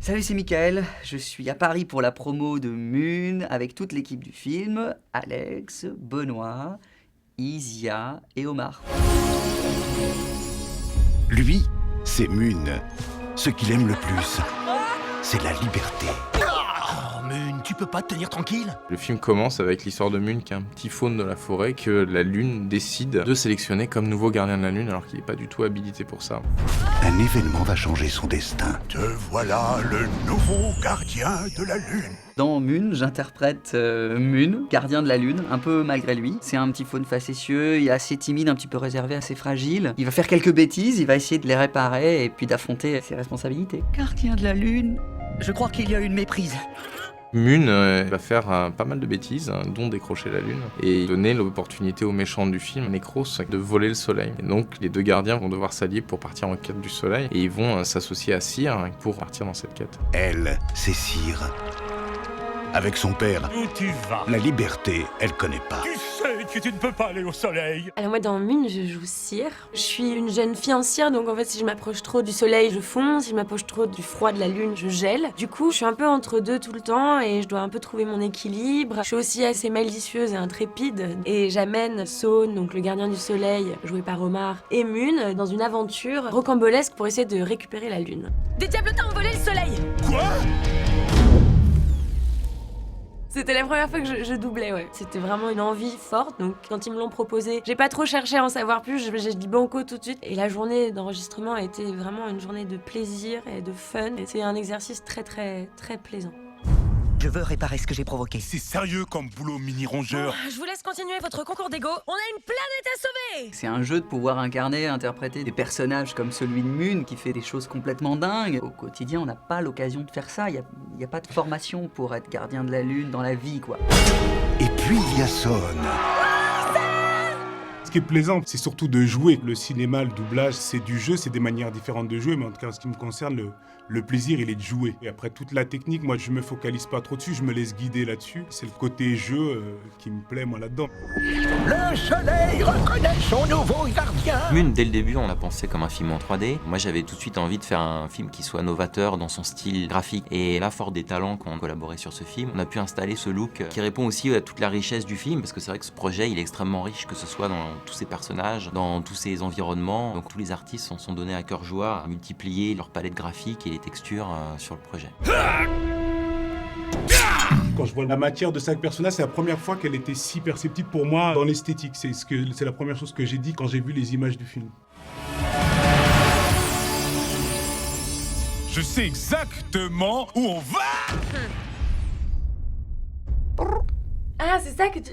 Salut, c'est Mickaël, je suis à Paris pour la promo de Moon avec toute l'équipe du film, Alex, Benoît, Isia et Omar. Lui, c'est Moon. Ce qu'il aime le plus, c'est la liberté. Moon, tu peux pas te tenir tranquille? Le film commence avec l'histoire de Moon, qui est un petit faune de la forêt que la Lune décide de sélectionner comme nouveau gardien de la Lune, alors qu'il n'est pas du tout habilité pour ça. Un événement va changer son destin. Te voilà le nouveau gardien de la Lune. Dans Moon, j'interprète Moon, gardien de la Lune, un peu malgré lui. C'est un petit faune facétieux, il est assez timide, un petit peu réservé, assez fragile. Il va faire quelques bêtises, il va essayer de les réparer et puis d'affronter ses responsabilités. Gardien de la Lune, je crois qu'il y a une méprise. Moon va faire pas mal de bêtises, dont décrocher la Lune, et donner l'opportunité aux méchants du film, Necros, de voler le soleil. Et donc les deux gardiens vont devoir s'allier pour partir en quête du soleil, et ils vont s'associer à Cyr pour partir dans cette quête. Elle, c'est Cyr. Avec son père, Où tu vas? la liberté, elle connaît pas. Tu sais que tu ne peux pas aller au soleil. Alors moi dans Moon, je joue Cyr. Je suis une jeune fille en cire, donc en fait si je m'approche trop du soleil, je fonds. Si je m'approche trop du froid de la lune, je gèle. Du coup, je suis un peu entre deux tout le temps et je dois un peu trouver mon équilibre. Je suis aussi assez malicieuse et intrépide. Et j'amène Saune, donc le gardien du soleil, joué par Omar, et Moon dans une aventure rocambolesque pour essayer de récupérer la lune. Des diablotins ont volé le soleil! Quoi? C'était la première fois que je doublais, ouais. C'était vraiment une envie forte, donc quand ils me l'ont proposé, j'ai pas trop cherché à en savoir plus, j'ai dit banco tout de suite. Et la journée d'enregistrement a été vraiment une journée de plaisir et de fun. Et c'est un exercice très très très plaisant. Je veux réparer ce que j'ai provoqué. C'est sérieux comme boulot mini-rongeur. Je vous laisse continuer votre concours d'ego. On a une planète à sauver! C'est un jeu de pouvoir incarner, interpréter des personnages comme celui de Moon qui fait des choses complètement dingues. Au quotidien, on n'a pas l'occasion de faire ça. Il y a pas de formation pour être gardien de la Lune dans la vie, quoi. Et puis il y a Son. Ce qui est plaisant, c'est surtout de jouer. Le cinéma, le doublage, c'est du jeu, c'est des manières différentes de jouer, mais en tout cas, en ce qui me concerne, le plaisir, il est de jouer. Et après, toute la technique, moi, je me focalise pas trop dessus, je me laisse guider là-dessus. C'est le côté jeu qui me plaît, moi, là-dedans. Le soleil reconnaît son nouveau gardien. Moon, dès le début, on l'a pensé comme un film en 3D. Moi, j'avais tout de suite envie de faire un film qui soit novateur dans son style graphique. Et là, fort des talents qui ont collaboré sur ce film, on a pu installer ce look qui répond aussi à toute la richesse du film, parce que c'est vrai que ce projet, il est extrêmement riche, que ce soit dans tous ces personnages, dans tous ces environnements. Donc tous les artistes s'en sont donnés à cœur joie à multiplier leur palette graphique et les textures sur le projet. Quand je vois la matière de chaque personnage, c'est la première fois qu'elle était si perceptible pour moi dans l'esthétique. C'est la première chose que j'ai dit quand j'ai vu les images du film. Je sais exactement où on va. Ah, c'est ça que tu...